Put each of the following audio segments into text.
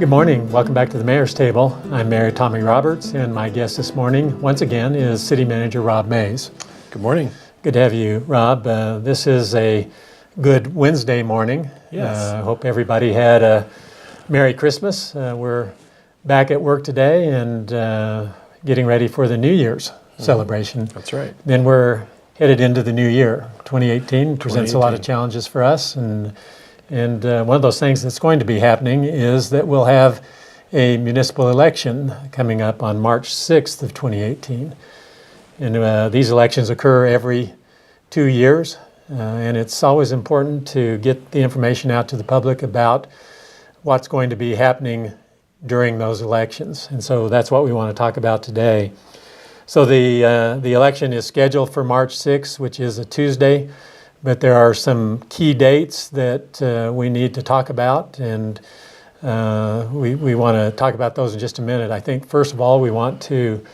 Good morning. Welcome back to the Mayor's Table. I'm Mayor Tommy Roberts, and my guest this morning, once again, is City Manager Rob Mays. Good morning. Good to have you, Rob. This is a good Wednesday morning. Yes. I hope everybody had a Merry Christmas. We're back at work today and getting ready for the New Year's celebration. That's right. Then we're headed into the new year. 2018 presents a lot of 2018. challenges for us, and one of those things that's going to be happening is that we'll have a municipal election coming up on March 6th of 2018. And these elections occur every 2 years, and it's always important to get the information out to the public about what's going to be happening during those elections. And so that's what we want to talk about today. So the election is scheduled for March 6th, which is a Tuesday. But there are some key dates that we need to talk about, and we want to talk about those in just a minute. I think, first of all, we want to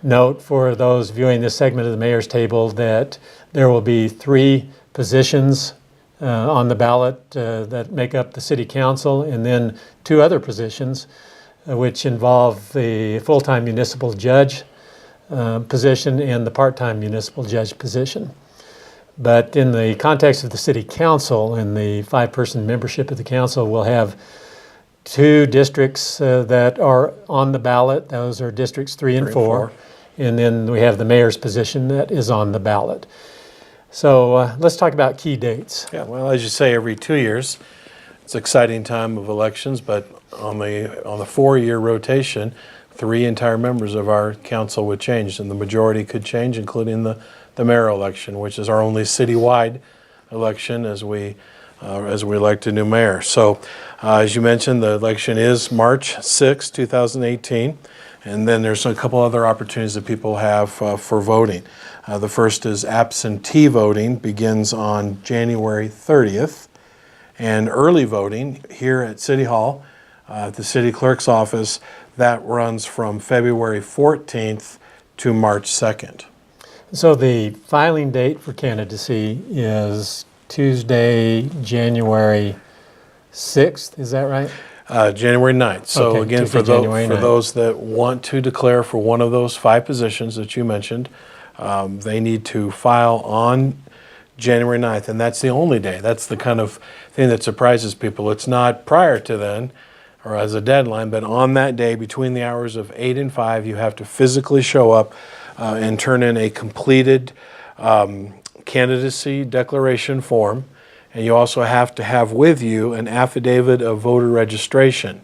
note for those viewing this segment of the Mayor's Table that there will be 3 positions on the ballot that make up the City Council, and then 2 other positions which involve the full-time municipal judge position and the part-time municipal judge position. But in the context of the City Council and the 5-person membership of the council, we'll have 2 districts that are on the ballot. Those are districts 3 and 4. And then we have the mayor's position that is on the ballot. So let's talk about key dates. Yeah, well, as you say, every 2 years, it's an exciting time of elections, but on the 4-year rotation, 3 entire members of our council would change, and the majority could change, including the mayor election, which is our only citywide election as we elect a new mayor. So, as you mentioned, the election is March 6, 2018, and then there's a couple other opportunities that people have for voting. The first is absentee voting, begins on January 30th, and early voting here at City Hall, at the City Clerk's office, that runs from February 14th to March 2nd. So the filing date for candidacy is Tuesday, January 6th, is that right? January 9th. So Okay, again, Tuesday, for January 9th. those that want to declare for one of those 5 positions that you mentioned, they need to file on January 9th, and that's the only day. That's the kind of thing that surprises people. It's not prior to then or as a deadline, but on that day between the hours of 8 and 5, you have to physically show up and turn in a completed candidacy declaration form. And you also have to have with you an affidavit of voter registration.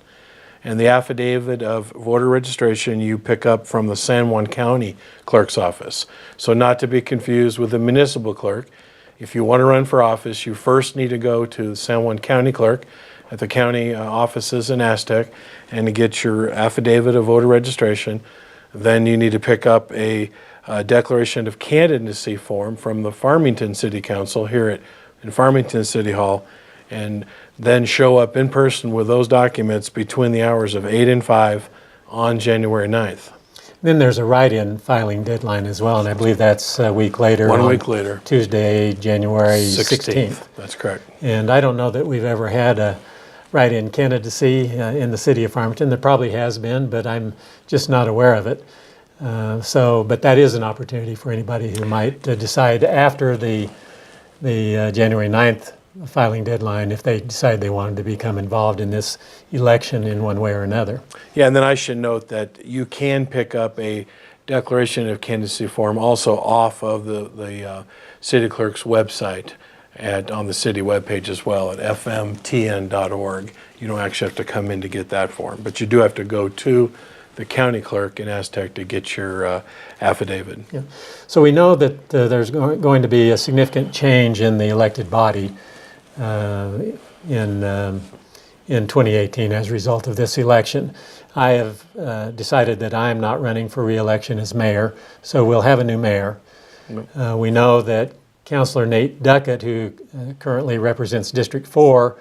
And the affidavit of voter registration you pick up from the San Juan County Clerk's office. So not to be confused with the municipal clerk. If you want to run for office, you first need to go to the San Juan County Clerk at the county offices in Aztec and to get your affidavit of voter registration. Then you need to pick up a declaration of candidacy form from the Farmington City Council here in Farmington City Hall, and then show up in person with those documents between the hours of 8 and 5 on January 9th. Then there's a write-in filing deadline as well, and I believe that's a week later. 1 week later. Tuesday, January 16th. That's correct. And I don't know that we've ever had a write-in candidacy in the city of Farmington. There probably has been, but I'm just not aware of it. But that is an opportunity for anybody who might decide after the January 9th filing deadline if they decide they wanted to become involved in this election in one way or another. Yeah, and then I should note that you can pick up a declaration of candidacy form also off of the city clerk's website on the city webpage as well at fmtn.org. You don't actually have to come in to get that form, but you do have to go to the county clerk in Aztec to get your affidavit. Yeah. So we know that there's going to be a significant change in the elected body in 2018 as a result of this election. I have decided that I am not running for re-election as mayor, so we'll have a new mayor. We know that Councilor Nate Duckett, who currently represents District 4,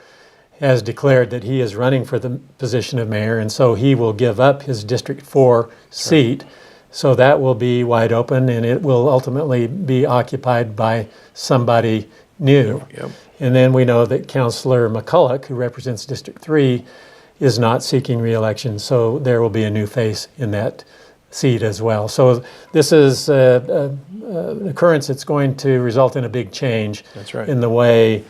has declared that he is running for the position of mayor, and so he will give up his District 4 seat. So that will be wide open, and it will ultimately be occupied by somebody new. Yep. And then we know that Councilor McCulloch, who represents District 3, is not seeking re-election, so there will be a new face in that seat as well. So this is an occurrence that's going to result in a big change. That's right. In the way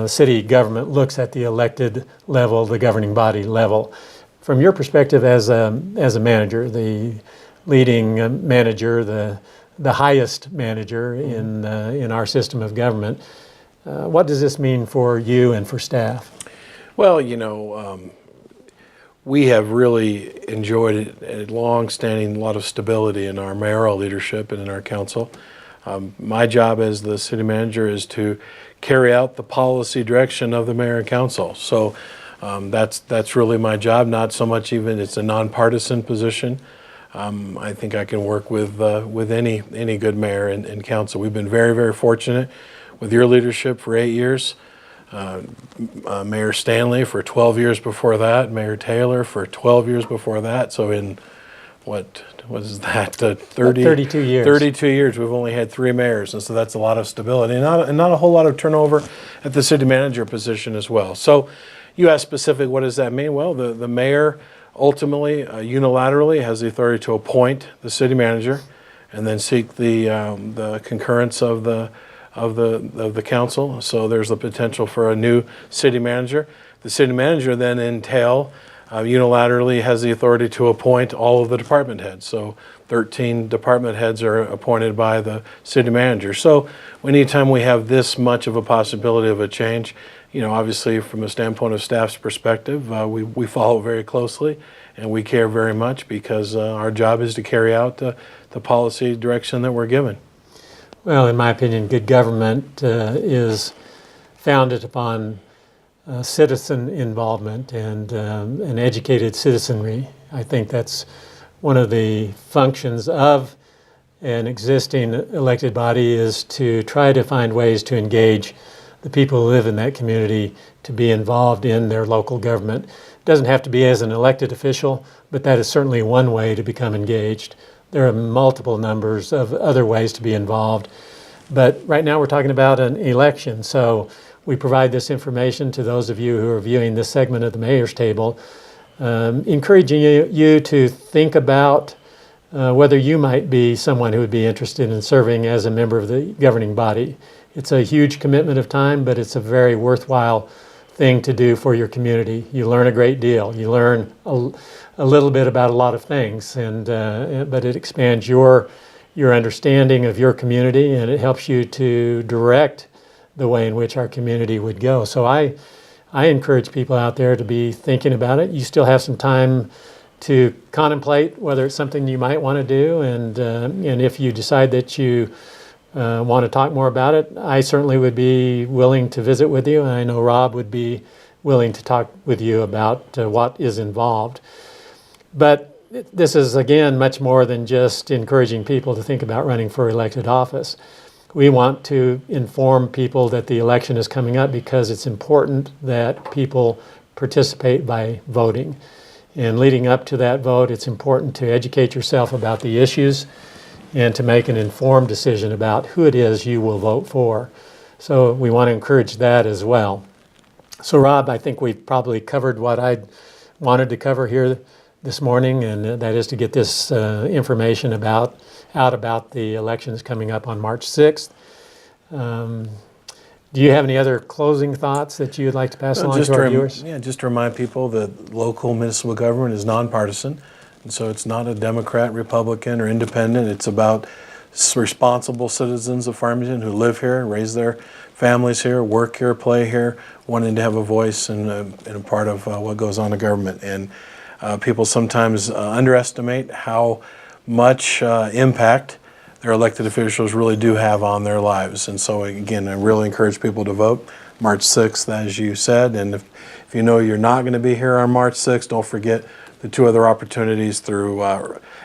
city government looks at the elected level, the governing body level. From your perspective as a manager, the leading manager, the highest manager in our system of government, what does this mean for you and for staff? Well, we have really enjoyed a long-standing lot of stability in our mayoral leadership and in our council. My job as the city manager is to carry out the policy direction of the mayor and council. So that's really my job. Not so much even it's a nonpartisan position. I think I can work with any good mayor and council. We've been very, very fortunate with your leadership for 8 years. Mayor Stanley for 12 years before that, Mayor Taylor for 12 years before that. So in what is that, 32 years. 32 years, we've only had 3 mayors, and so that's a lot of stability and not a whole lot of turnover at the city manager position as well. So you asked specific, what does that mean? Well, the mayor ultimately unilaterally has the authority to appoint the city manager and then seek the concurrence of the council. So there's the potential for a new city manager. The city manager then unilaterally has the authority to appoint all of the department heads. So 13 department heads are appointed by the city manager. So anytime we have this much of a possibility of a change, obviously from a standpoint of staff's perspective, we follow very closely and we care very much because our job is to carry out the policy direction that we're given. Well, in my opinion, good government is founded upon citizen involvement and an educated citizenry. I think that's one of the functions of an existing elected body, is to try to find ways to engage the people who live in that community to be involved in their local government. It doesn't have to be as an elected official, but that is certainly one way to become engaged. There are multiple numbers of other ways to be involved. But right now we're talking about an election, so we provide this information to those of you who are viewing this segment of the Mayor's Table, encouraging you to think about whether you might be someone who would be interested in serving as a member of the governing body. It's a huge commitment of time, but it's a very worthwhile thing to do for your community. You learn a great deal. You learn a little bit about a lot of things, but it expands your understanding of your community, and it helps you to direct the way in which our community would go. So I encourage people out there to be thinking about it. You still have some time to contemplate whether it's something you might want to do, and if you decide that you want to talk more about it, I certainly would be willing to visit with you, and I know Rob would be willing to talk with you about what is involved. But this is, again, much more than just encouraging people to think about running for elected office. We want to inform people that the election is coming up because it's important that people participate by voting. And leading up to that vote, it's important to educate yourself about the issues and to make an informed decision about who it is you will vote for. So we want to encourage that as well. So Rob, I think we've probably covered what I wanted to cover here this morning, and that is to get this information out about the elections coming up on March 6th. Do you have any other closing thoughts that you'd like to pass along to our viewers? Yeah, just to remind people that local municipal government is nonpartisan, and so it's not a Democrat, Republican, or independent. It's about responsible citizens of Farmington who live here, raise their families here, work here, play here, wanting to have a voice and a part of what goes on in government. And people sometimes underestimate how much impact their elected officials really do have on their lives. And so again, I really encourage people to vote March 6th, as you said. And if you know you're not going to be here on March 6th, don't forget the 2 other opportunities through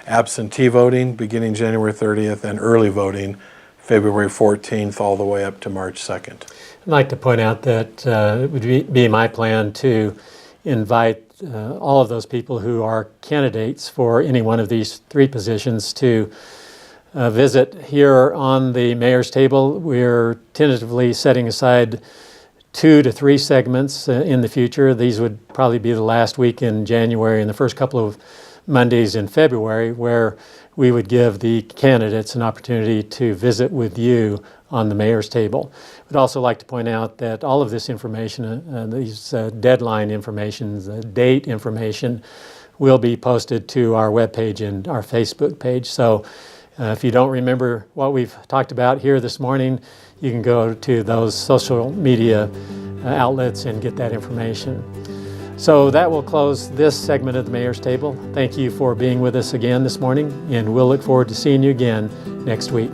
absentee voting beginning January 30th and early voting February 14th all the way up to March 2nd. I'd like to point out that it would be my plan to invite all of those people who are candidates for any one of these 3 positions to visit here on the Mayor's Table. We're tentatively setting aside 2 to 3 segments in the future. These would probably be the last week in January and the first couple of Mondays in February, where we would give the candidates an opportunity to visit with you on the mayor's table. We'd also like to point out that all of this information, these deadline information, the date information, will be posted to our webpage and our Facebook page. So if you don't remember what we've talked about here this morning, you can go to those social media outlets and get that information. So that will close this segment of the Mayor's Table. Thank you for being with us again this morning, and we'll look forward to seeing you again next week.